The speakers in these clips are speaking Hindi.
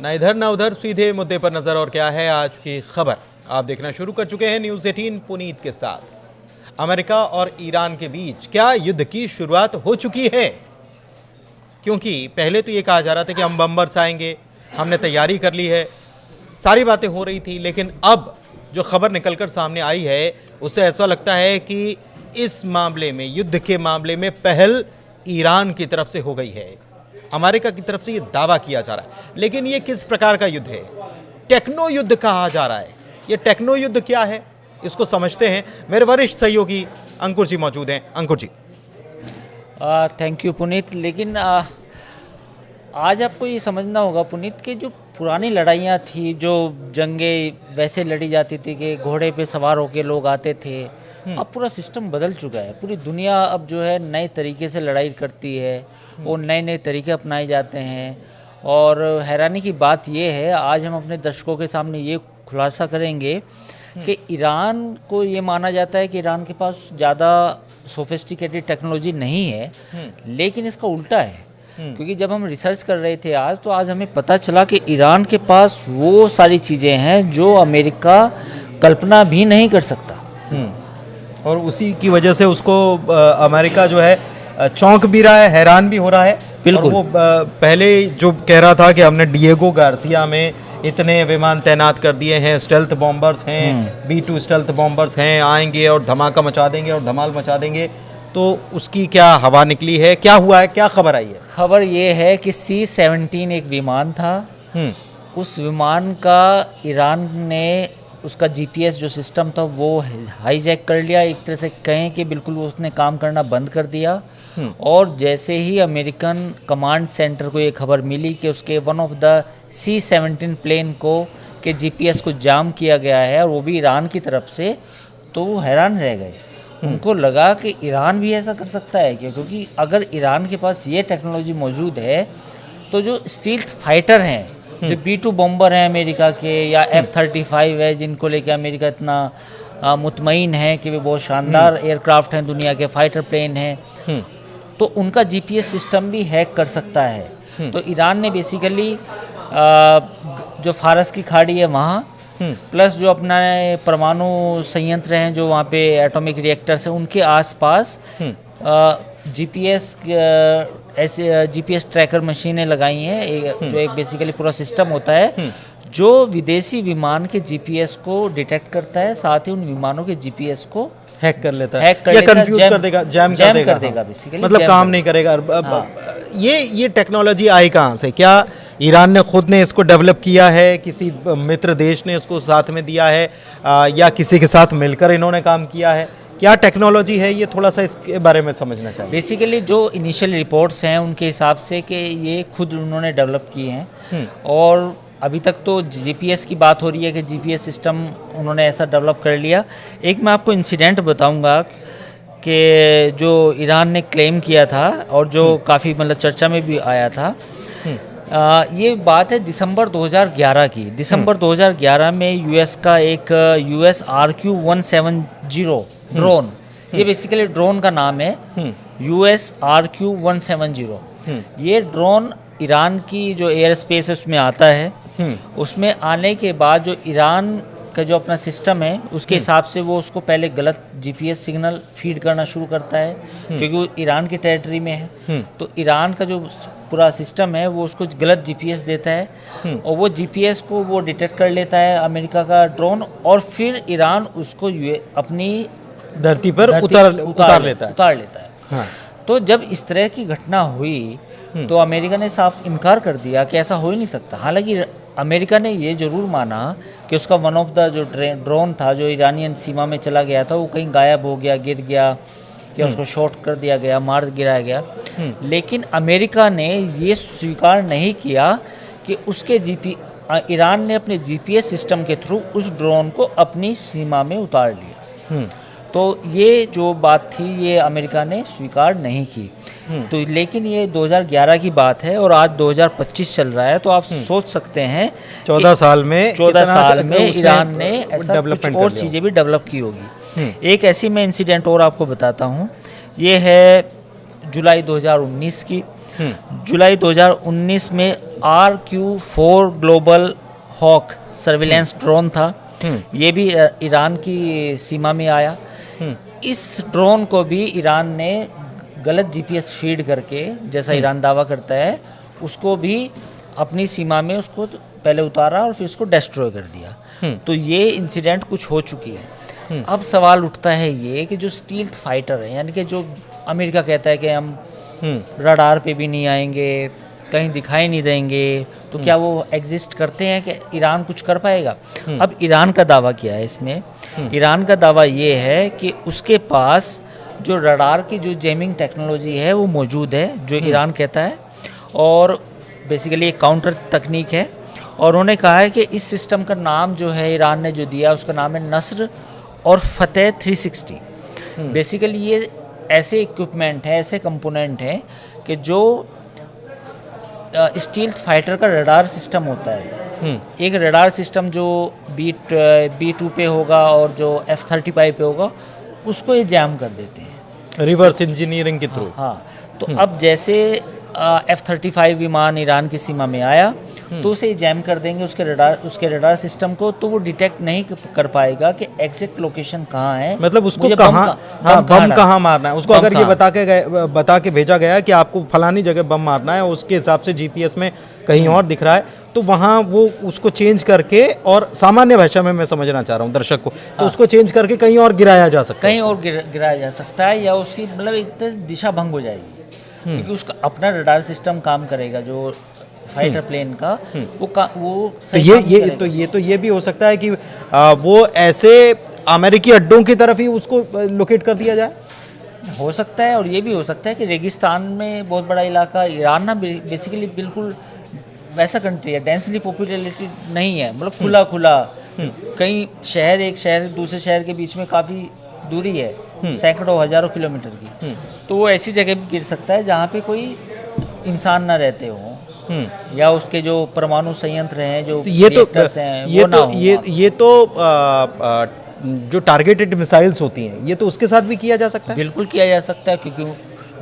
ना इधर ना उधर, सीधे मुद्दे पर नजर। और क्या है आज की खबर, आप देखना शुरू कर चुके हैं न्यूज़ 18 पुनीत के साथ। अमेरिका और ईरान के बीच क्या युद्ध की शुरुआत हो चुकी है? क्योंकि पहले तो ये कहा जा रहा था कि हम बम बरसाएंगे, हमने तैयारी कर ली है, सारी बातें हो रही थी। लेकिन अब जो खबर निकलकर सामने आई है उससे ऐसा लगता है कि इस मामले में, युद्ध के मामले में पहल ईरान की तरफ से हो गई है। अमेरिका की तरफ से ये दावा किया जा रहा है, लेकिन ये किस प्रकार का युद्ध है? टेक्नो युद्ध कहा जा रहा है। ये टेक्नो युद्ध क्या है, इसको समझते हैं। मेरे वरिष्ठ सहयोगी अंकुर जी मौजूद हैं। अंकुर जी। Thank you Puneet. लेकिन आज आपको ये समझना होगा पुनीत कि जो पुरानी लड़ाइयाँ थी, जो जंगें वैसे लड़ी जाती थी कि घोड़े पे सवार होके लोग आते थे, अब पूरा सिस्टम बदल चुका है। पूरी दुनिया अब जो है नए तरीके से लड़ाई करती है, वो नए नए तरीके अपनाए जाते हैं। और हैरानी की बात ये है, आज हम अपने दर्शकों के सामने ये खुलासा करेंगे कि ईरान को ये माना जाता है कि ईरान के पास ज़्यादा सोफिस्टिकेटेड टेक्नोलॉजी नहीं है, लेकिन इसका उल्टा है। क्योंकि जब हम रिसर्च कर रहे थे आज हमें पता चला कि ईरान के पास वो सारी चीज़ें हैं जो अमेरिका कल्पना भी नहीं कर सकता। और उसी की वजह से उसको अमेरिका जो है चौंक भी रहा है, हैरान भी हो रहा है। बिल्कुल। और वो पहले जो कह रहा था कि हमने डिएगो गार्सिया में इतने विमान तैनात कर दिए हैं, स्टेल्थ बॉम्बर्स हैं, B-2 स्टेल्थ बॉम्बर्स हैं, आएंगे और धमाका मचा देंगे और धमाल मचा देंगे, तो उसकी क्या हवा निकली है? क्या हुआ है, क्या खबर आई है? खबर ये है कि C-17 एक विमान था। उस विमान का ईरान ने उसका GPS जो सिस्टम था वो हाईजैक कर लिया। एक तरह से कहें कि बिल्कुल उसने काम करना बंद कर दिया। और जैसे ही अमेरिकन कमांड सेंटर को ये खबर मिली कि उसके one of the C-17 plane को के GPS को जाम किया गया है, और वो भी ईरान की तरफ से, तो वो हैरान रह गए। उनको लगा कि ईरान भी ऐसा कर सकता है क्या? क्योंकि अगर ईरान के पास ये टेक्नोलॉजी मौजूद है तो जो स्टील्थ फाइटर हैं, जो B-2 बॉम्बर हैं अमेरिका के, या F-35 है जिनको लेके अमेरिका इतना मुतमईन है कि वे बहुत शानदार एयरक्राफ्ट हैं, दुनिया के फाइटर प्लेन हैं, तो उनका GPS सिस्टम भी हैक कर सकता है। तो ईरान ने बेसिकली जो फारस की खाड़ी है वहाँ, प्लस जो अपना परमाणु संयंत्र हैं जो वहाँ पे एटॉमिक रिएक्टर्स हैं, उनके आसपास GPS ट्रैकर मशीनें लगाई हैं, जो एक बेसिकली पूरा सिस्टम होता है जो विदेशी विमान के GPS को डिटेक्ट करता है, साथ ही उन विमानों के GPS को हैक कर लेता है या कंफ्यूज कर देगा, जैम कर देगा बेसिकली, मतलब काम नहीं करेगा। ये टेक्नोलॉजी आई कहाँ से? क्या ईरान ने खुद ने इसको डेवलप किया है, किसी मित्र देश ने इसको साथ में दिया है, या किसी के साथ मिलकर इन्होंने काम किया है? क्या टेक्नोलॉजी है ये, थोड़ा सा इसके बारे में समझना चाहिए। बेसिकली जो इनिशियल रिपोर्ट्स हैं उनके हिसाब से कि ये खुद उन्होंने डेवलप किए हैं, और अभी तक तो GPS की बात हो रही है कि GPS सिस्टम उन्होंने ऐसा डेवलप कर लिया। एक मैं आपको इंसिडेंट बताऊंगा कि जो ईरान ने क्लेम किया था और जो काफ़ी मतलब चर्चा में भी आया था। ये बात है दिसंबर 2011 की। दिसंबर 2011 में US का एक US RQ-170 ड्रोन, ये बेसिकली ड्रोन का नाम है, US RQ-170। ये ड्रोन ईरान की जो एयर स्पेस है उसमें आता है। उसमें आने के बाद जो ईरान का जो अपना सिस्टम है उसके हिसाब से वो उसको पहले गलत GPS सिग्नल फीड करना शुरू करता है, क्योंकि वो ईरान की टेरिटरी में है। तो ईरान का जो पूरा सिस्टम है वो उसको गलत GPS देता है, और वो GPS को वो डिटेक्ट कर लेता है अमेरिका का ड्रोन, और फिर ईरान उसको अपनी धरती पर उतार लेता है। हाँ। तो जब इस तरह की घटना हुई तो अमेरिका ने साफ इनकार कर दिया कि ऐसा हो ही नहीं सकता। हालांकि अमेरिका ने ये जरूर माना कि उसका वन ऑफ द जो ड्रोन था जो ईरानियन सीमा में चला गया था वो कहीं गायब हो गया, गिर गया, या उसको शॉट कर दिया गया, मार गिराया गया। लेकिन अमेरिका ने ये स्वीकार नहीं किया कि उसके ईरान ने अपने GPS सिस्टम के थ्रू उस ड्रोन को अपनी सीमा में उतार लिया। तो ये जो बात थी ये अमेरिका ने स्वीकार नहीं की। तो लेकिन ये 2011 की बात है और आज 2025 चल रहा है, तो आप सोच सकते हैं 14 साल में ईरान ने ऐसा कुछ और चीज़ें भी डेवलप की होगी। एक ऐसी मैं इंसिडेंट और आपको बताता हूँ। ये है जुलाई 2019 की। जुलाई 2019 में RQ-4 global hoc surveillance drone था, ये भी ईरान की सीमा में आया। इस ड्रोन को भी ईरान ने गलत जीपीएस फीड करके, जैसा ईरान दावा करता है, उसको भी अपनी सीमा में उसको पहले उतारा और फिर उसको डिस्ट्रॉय कर दिया। तो ये इंसिडेंट कुछ हो चुकी है। अब सवाल उठता है ये कि जो स्टील्थ फाइटर है, यानी कि जो अमेरिका कहता है कि हम रडार पे भी नहीं आएंगे, कहीं दिखाई नहीं देंगे, तो क्या वो एग्जिस्ट करते हैं कि ईरान कुछ कर पाएगा? अब ईरान का दावा क्या है इसमें? ईरान का दावा ये है कि उसके पास जो रडार की जो जैमिंग टेक्नोलॉजी है वो मौजूद है, जो ईरान कहता है, और बेसिकली एक काउंटर तकनीक है। और उन्होंने कहा है कि इस सिस्टम का नाम जो है ईरान ने जो दिया उसका नाम है नस्र और फतेह 360। बेसिकली ये ऐसे इक्विपमेंट है, ऐसे कंपोनेंट हैं कि जो स्टील्थ फाइटर का रडार सिस्टम होता है। एक रडार सिस्टम जो B2 पे होगा और जो F-35 पे होगा, उसको ये जैम कर देते हैं रिवर्स इंजीनियरिंग के थ्रू। हाँ, तो अब जैसे F-35 विमान ईरान की सीमा में आया तो उसे जैम कर देंगे उसके रडार सिस्टम को, तो वो डिटेक्ट नहीं कर पाएगा कि एग्जैक्ट लोकेशन कहाँ है, मतलब उसको कहाँ, बम कहाँ मारना है उसको। अगर ये बता के भेजा गया है कि आपको फलानी जगह बम मारना है, उसके हिसाब से जीपीएस में कहीं और दिख रहा है, तो वहाँ वो उसको चेंज करके, और सामान्य भाषा में मैं समझना चाह रहा हूँ दर्शक को, तो उसको चेंज करके कहीं और गिराया जा सकता है, कहीं और गिराया जा सकता है, या उसकी मतलब एक तरह दिशा भंग हो जाएगी, क्योंकि उसका अपना रडार सिस्टम काम करेगा जो फाइटर प्लेन का, वो तो ये भी हो सकता है कि वो ऐसे अमेरिकी अड्डों की तरफ ही उसको लोकेट कर दिया जाए। हो सकता है, और ये भी हो सकता है कि रेगिस्तान में बहुत बड़ा इलाका, ईरान ना बेसिकली बिल्कुल वैसा कंट्री है, डेंसली पॉपुलेटेड नहीं है, मतलब खुला कई शहर, एक शहर दूसरे शहर के बीच में काफ़ी दूरी है, सैकड़ों हजारों किलोमीटर की, तो वो ऐसी जगह भी गिर सकता है जहाँ पे कोई इंसान ना रहते हो, या उसके जो परमाणु संयंत्र हैं, जो रिएक्टर्स हैं, ये तो जो टारगेटेड मिसाइल्स होती हैं, ये तो उसके साथ भी किया जा सकता है। बिल्कुल किया जा सकता है, क्योंकि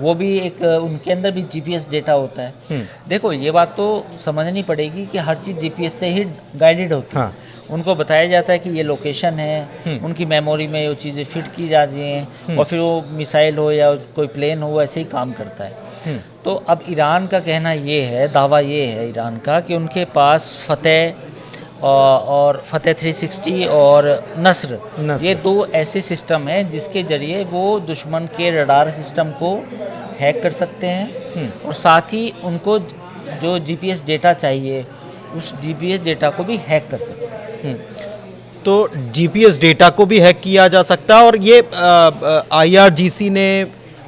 वो भी एक, उनके अंदर भी जीपीएस डेटा होता है। देखो, ये बात तो समझनी पड़ेगी कि हर चीज़ जीपीएस से ही गाइडेड होती है। उनको बताया जाता है कि ये लोकेशन है, उनकी मेमोरी में वो चीज़ें फिट की जाती हैं, और फिर वो मिसाइल हो या कोई प्लेन हो, ऐसे ही काम करता है। तो अब ईरान का कहना ये है, दावा ये है ईरान का, कि उनके पास फतेह और फतेह 360 और नस्र, ये दो ऐसे सिस्टम हैं जिसके ज़रिए वो दुश्मन के रडार सिस्टम को हैक कर सकते हैं, और साथ ही उनको जो जीपीएस डेटा चाहिए उस जीपीएस डेटा को भी हैक कर सकते हैं। तो जीपीएस डेटा को भी हैक किया जा सकता है, और ये IRGC ने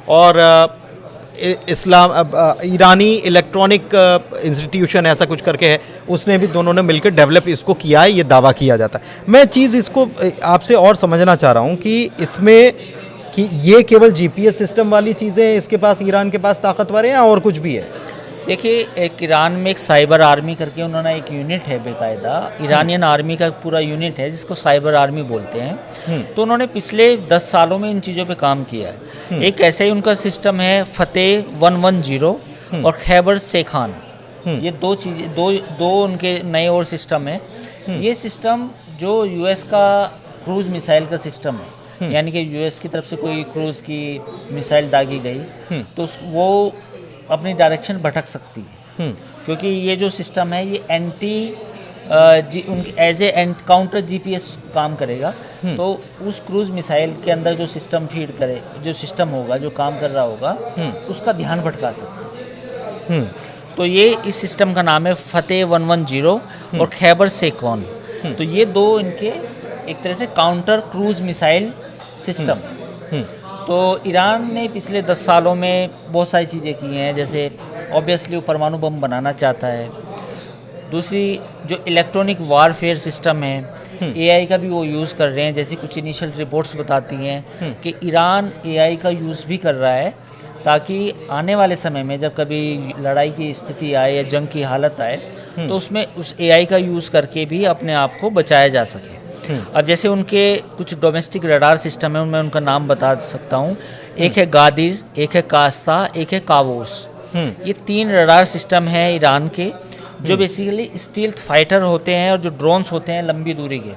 और ईरानी इलेक्ट्रॉनिक इंस्टीट्यूशन ऐसा कुछ करके है, उसने भी, दोनों ने मिलकर डेवलप इसको किया है, ये दावा किया जाता है। मैं चीज़ इसको आपसे और समझना चाह रहा हूँ कि इसमें कि ये केवल जीपीएस सिस्टम वाली चीज़ें इसके पास, ईरान के पास ताकतवर है, या और कुछ भी है? देखिए, एक ईरान में एक साइबर आर्मी करके उन्होंने एक यूनिट है, बेकायदा ईरानियन आर्मी का पूरा यूनिट है जिसको साइबर आर्मी बोलते हैं। तो उन्होंने पिछले 10 सालों में इन चीज़ों पे काम किया है। एक ऐसा ही उनका सिस्टम है फतेह 110 और खैबर सेखान, ये दो चीज़ें, दो उनके नए और सिस्टम है। ये सिस्टम जो यूएस का क्रूज मिसाइल का सिस्टम है, यानी कि यूएस की तरफ से कोई क्रूज की मिसाइल दागी गई तो वो अपनी डायरेक्शन भटक सकती है, क्योंकि ये जो सिस्टम है ये एज ए काउंटर जीपीएस काम करेगा। तो उस क्रूज मिसाइल के अंदर जो सिस्टम फीड करे, जो सिस्टम होगा, जो काम कर रहा होगा, उसका ध्यान भटका सकता है। तो ये इस सिस्टम का नाम है फतेह 110 और खैबर सेकॉन। तो ये दो इनके एक तरह से काउंटर क्रूज मिसाइल सिस्टम। तो ईरान ने पिछले 10 सालों में बहुत सारी चीज़ें की हैं, जैसे ऑब्वियसली वो परमाणु बम बनाना चाहता है। दूसरी जो इलेक्ट्रॉनिक वारफेयर सिस्टम है, एआई का भी वो यूज़ कर रहे हैं, जैसे कुछ इनिशियल रिपोर्ट्स बताती हैं कि ईरान एआई का यूज़ भी कर रहा है, ताकि आने वाले समय में जब कभी लड़ाई की स्थिति आए या जंग की हालत आए तो उसमें उस एआई का यूज़ करके भी अपने आप को बचाया जा सके। अब जैसे उनके कुछ डोमेस्टिक रडार सिस्टम है, उनमें उनका नाम बता सकता हूँ। एक है गादिर, एक है कास्ता, एक है कावोस। ये 3 रडार सिस्टम हैं ईरान के, जो बेसिकली स्टील्थ फाइटर होते हैं और जो ड्रोन्स होते हैं लंबी दूरी के,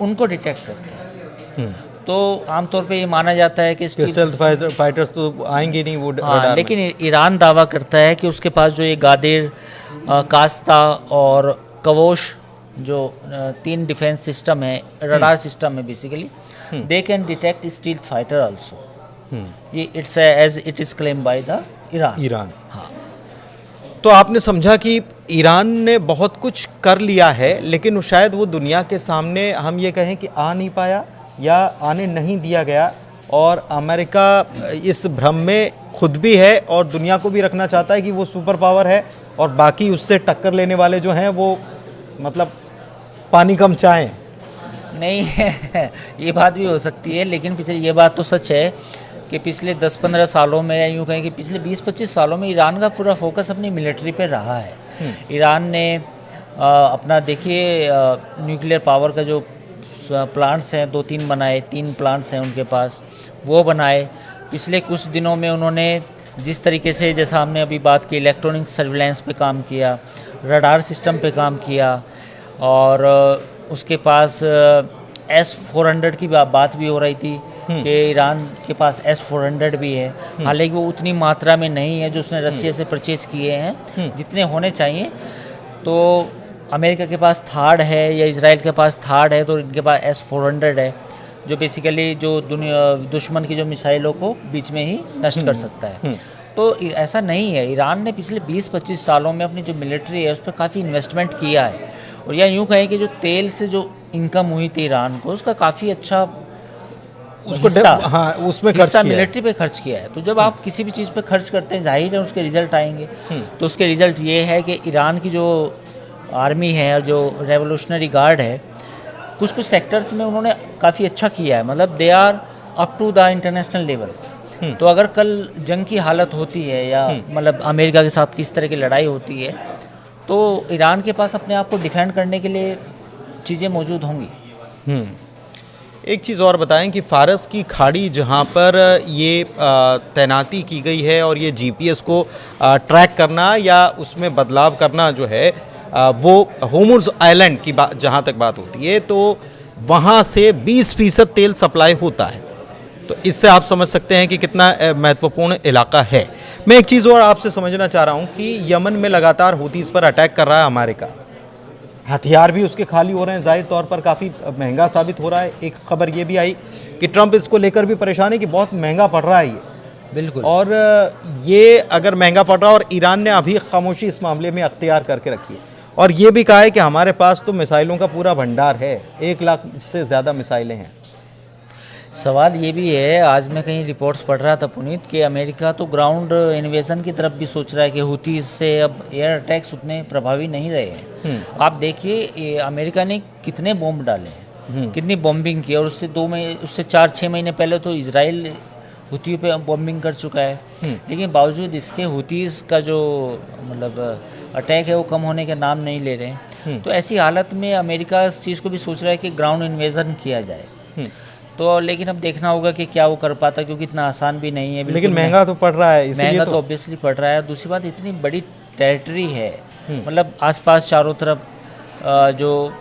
उनको डिटेक्ट करते हैं। तो आमतौर पे ये माना जाता है कि स्टील्थ फाइटर्स तो आएंगे नहीं वो हाँ, लेकिन ईरान दावा करता है कि उसके पास जो ये गादेर, कास्ता और कवोश जो 3 डिफेंस सिस्टम है, रडार सिस्टम है basically, they can detect stealth fighter also. ये it's as it is claim by the Iran. हाँ, तो आपने समझा कि ईरान ने बहुत कुछ कर लिया है, लेकिन शायद वो दुनिया के सामने हम ये कहें कि आ नहीं पाया या आने नहीं दिया गया, और अमेरिका इस भ्रम में खुद भी है और दुनिया को भी रखना चाहता है कि वो सुपर पावर है, और बाकी उससे टक्कर लेने वाले जो हैं वो मतलब पानी कम चाहें। नहीं है ये बात भी हो सकती है, लेकिन पिछले ये बात तो सच है कि पिछले 10-15 सालों में, या यूँ कहें कि पिछले 20-25 सालों में ईरान का पूरा फोकस अपनी मिलिट्री पे रहा है। ईरान ने अपना देखिए न्यूक्लियर पावर का जो प्लांट्स हैं 2-3 बनाए, 3 प्लांट्स हैं उनके पास, वो बनाए। पिछले कुछ दिनों में उन्होंने जिस तरीके से, जैसा हमने अभी बात की, इलेक्ट्रॉनिक सर्विलेंस पे काम किया, रडार सिस्टम पे काम किया, और उसके पास S-400 की बात भी हो रही थी कि ईरान के पास S-400 भी है। हालांकि वो उतनी मात्रा में नहीं है जो उसने रशिया से परचेज किए हैं जितने होने चाहिए। तो अमेरिका के पास थार्ड है या इजराइल के पास थार्ड है, तो इनके पास S-400 है, जो बेसिकली जो दुश्मन की जो मिसाइलों को बीच में ही नष्ट कर सकता है। तो ऐसा नहीं है, ईरान ने पिछले 20-25 सालों में अपनी जो मिलिट्री है उस पर काफ़ी इन्वेस्टमेंट किया है, और या यूँ कहें कि जो तेल से जो इनकम हुई थी ईरान को, उसका काफ़ी अच्छा हिस्सा मिलिट्री पे खर्च किया है। तो जब आप किसी भी चीज़ पे खर्च करते हैं, जाहिर है उसके रिजल्ट आएंगे। तो उसके रिजल्ट ये है कि ईरान की जो आर्मी है और जो रेवोल्यूशनरी गार्ड है, कुछ सेक्टर्स में उन्होंने काफ़ी अच्छा किया है, मतलब they are up to the international level. तो अगर कल जंग की हालत होती है या मतलब अमेरिका के साथ किस तरह की लड़ाई होती है, तो ईरान के पास अपने आप को डिफेंड करने के लिए चीज़ें मौजूद होंगी। एक चीज़ और बताएं कि फारस की खाड़ी जहां पर ये तैनाती की गई है और ये जीपीएस को ट्रैक करना या उसमें बदलाव करना जो है, वो होर्मुज़ आइलैंड की बात जहां तक बात होती है, तो वहां से 20% तेल सप्लाई होता है। तो इससे आप समझ सकते हैं कि कितना महत्वपूर्ण इलाका है। मैं एक चीज़ और आपसे समझना चाह रहा हूं कि यमन में लगातार हूतीज़ पर अटैक कर रहा है अमेरिका, हथियार भी उसके खाली हो रहे हैं, जाहिर तौर पर काफ़ी महंगा साबित हो रहा है। एक खबर ये भी आई कि ट्रंप इसको लेकर भी परेशान है कि बहुत महंगा पड़ रहा है ये। बिल्कुल। और ये अगर महंगा पड़ रहा है, और ईरान ने अभी खामोशी इस मामले में अख्तियार करके रखी है, और ये भी कहा है कि हमारे पास तो मिसाइलों का पूरा भंडार है, 1 लाख से ज़्यादा मिसाइलें हैं। सवाल ये भी है, आज मैं कहीं रिपोर्ट्स पढ़ रहा था पुनीत, कि अमेरिका तो ग्राउंड इन्वेजन की तरफ भी सोच रहा है कि हुतीज़ से अब एयर अटैक्स उतने प्रभावी नहीं रहे हैं। आप देखिए अमेरिका ने कितने बॉम्ब डाले हैं, कितनी बॉम्बिंग की, और उससे 4-6 महीने पहले तो इजराइल हुती पे बॉम्बिंग कर चुका है। लेकिन बावजूद इसके हुतीज़ का जो मतलब अटैक है वो कम होने के नाम नहीं ले रहे हैं। तो ऐसी हालत में अमेरिका इस चीज़ को भी सोच रहा है कि ग्राउंड इन्वेजन किया जाए। तो लेकिन अब देखना होगा कि क्या वो कर पाता, क्योंकि इतना आसान भी नहीं है। लेकिन महंगा तो पड़ रहा है, महंगा तो ऑब्वियसली पड़ रहा है। दूसरी बात, इतनी बड़ी टेरिटरी है, मतलब आसपास चारों तरफ जो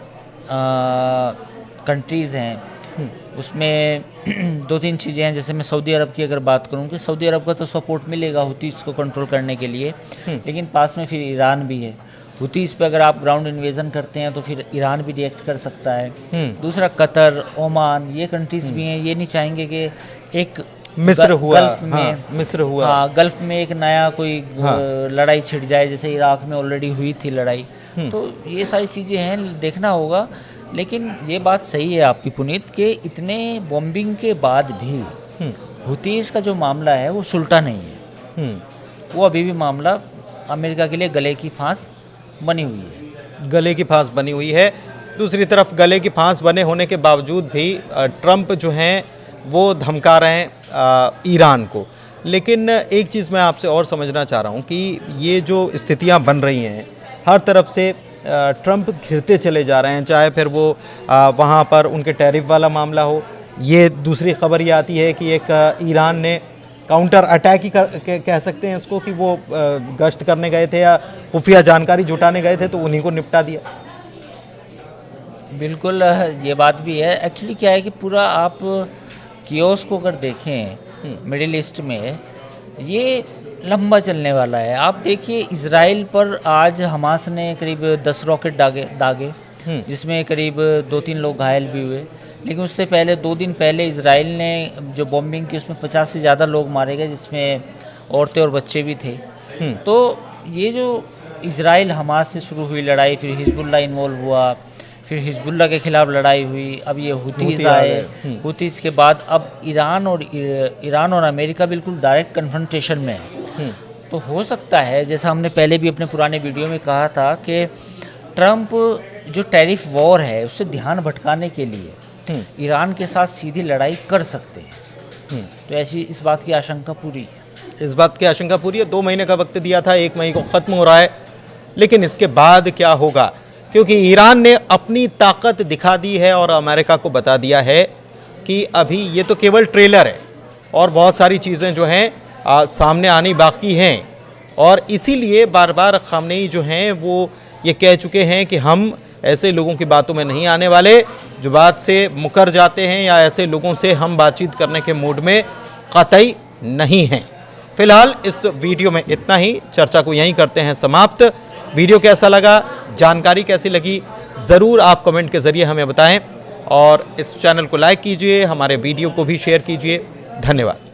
कंट्रीज़ हैं उसमें 2-3 चीज़ें हैं। जैसे मैं सऊदी अरब की अगर बात करूं कि सऊदी अरब का तो सपोर्ट मिलेगा हुतीज़ को कंट्रोल करने के लिए, लेकिन पास में फिर ईरान भी है। हुतीज़ पे अगर आप ग्राउंड इन्वेजन करते हैं तो फिर ईरान भी रिएक्ट कर सकता है। दूसरा कतर, ओमान, ये कंट्रीज़ भी हैं, ये नहीं चाहेंगे कि एक मिस्र हुआ, गल्फ में एक नया कोई लड़ाई छिड़ जाए, जैसे इराक में ऑलरेडी हुई थी लड़ाई। तो ये सारी चीज़ें हैं, देखना होगा। लेकिन ये बात सही है आपकी पुनीत, कि इतने बॉम्बिंग के बाद भी हुतीज़ का जो मामला है वो सुलटा नहीं है। वो अभी भी मामला अमेरिका के लिए गले की फांस बनी हुई है। गले की फांस बनी हुई है। दूसरी तरफ गले की फांस बने होने के बावजूद भी ट्रंप जो हैं वो धमका रहे हैं ईरान को। लेकिन एक चीज़ मैं आपसे और समझना चाह रहा हूँ कि ये जो स्थितियाँ बन रही हैं, हर तरफ से ट्रंप घिरते चले जा रहे हैं, चाहे फिर वो वहाँ पर उनके टैरिफ वाला मामला हो। ये दूसरी खबर ये आती है कि एक ईरान ने काउंटर अटैक ही कह सकते हैं इसको कि वो गश्त करने गए थे या खुफिया जानकारी जुटाने गए थे तो उन्हीं को निपटा दिया। बिल्कुल ये बात भी है। एक्चुअली क्या है कि पूरा आप कियोस को अगर देखें मिडिल ईस्ट में, ये लंबा चलने वाला है। आप देखिए इजराइल पर आज हमास ने करीब 10 रॉकेट दागे जिसमें करीब 2-3 लोग घायल भी हुए। लेकिन उससे पहले 2 दिन पहले इजराइल ने जो बॉम्बिंग की उसमें 50 से ज़्यादा लोग मारे गए, जिसमें औरतें और बच्चे भी थे। तो ये जो इजराइल हमास से शुरू हुई लड़ाई, फिर हिजबुल्लाह इन्वॉल्व हुआ, फिर हिजबुल्लाह के खिलाफ लड़ाई हुई, अब ये हुतीज़ आए, हुतीज़ के बाद अब ईरान और अमेरिका बिल्कुल डायरेक्ट कन्फ्रंटेशन में है। तो हो सकता है, जैसा हमने पहले भी अपने पुराने वीडियो में कहा था, कि ट्रंप जो टैरिफ वॉर है उससे ध्यान भटकाने के लिए ईरान के साथ सीधी लड़ाई कर सकते हैं। तो ऐसी इस बात की आशंका पूरी है। इस बात की आशंका पूरी है। 2 महीने का वक्त दिया था, 1 मई को ख़त्म हो रहा है, लेकिन इसके बाद क्या होगा? क्योंकि ईरान ने अपनी ताकत दिखा दी है और अमेरिका को बता दिया है कि अभी ये तो केवल ट्रेलर है और बहुत सारी चीज़ें जो हैं सामने आनी बाकी हैं। और इसीलिए बार बार खामनेई जो हैं वो ये कह चुके हैं कि हम ऐसे लोगों की बातों में नहीं आने वाले जो बात से मुकर जाते हैं, या ऐसे लोगों से हम बातचीत करने के मूड में कतई नहीं हैं। फिलहाल इस वीडियो में इतना ही। चर्चा को यहीं करते हैं समाप्त। वीडियो कैसा लगा, जानकारी कैसी लगी, ज़रूर आप कमेंट के ज़रिए हमें बताएं और इस चैनल को लाइक कीजिए, हमारे वीडियो को भी शेयर कीजिए। धन्यवाद।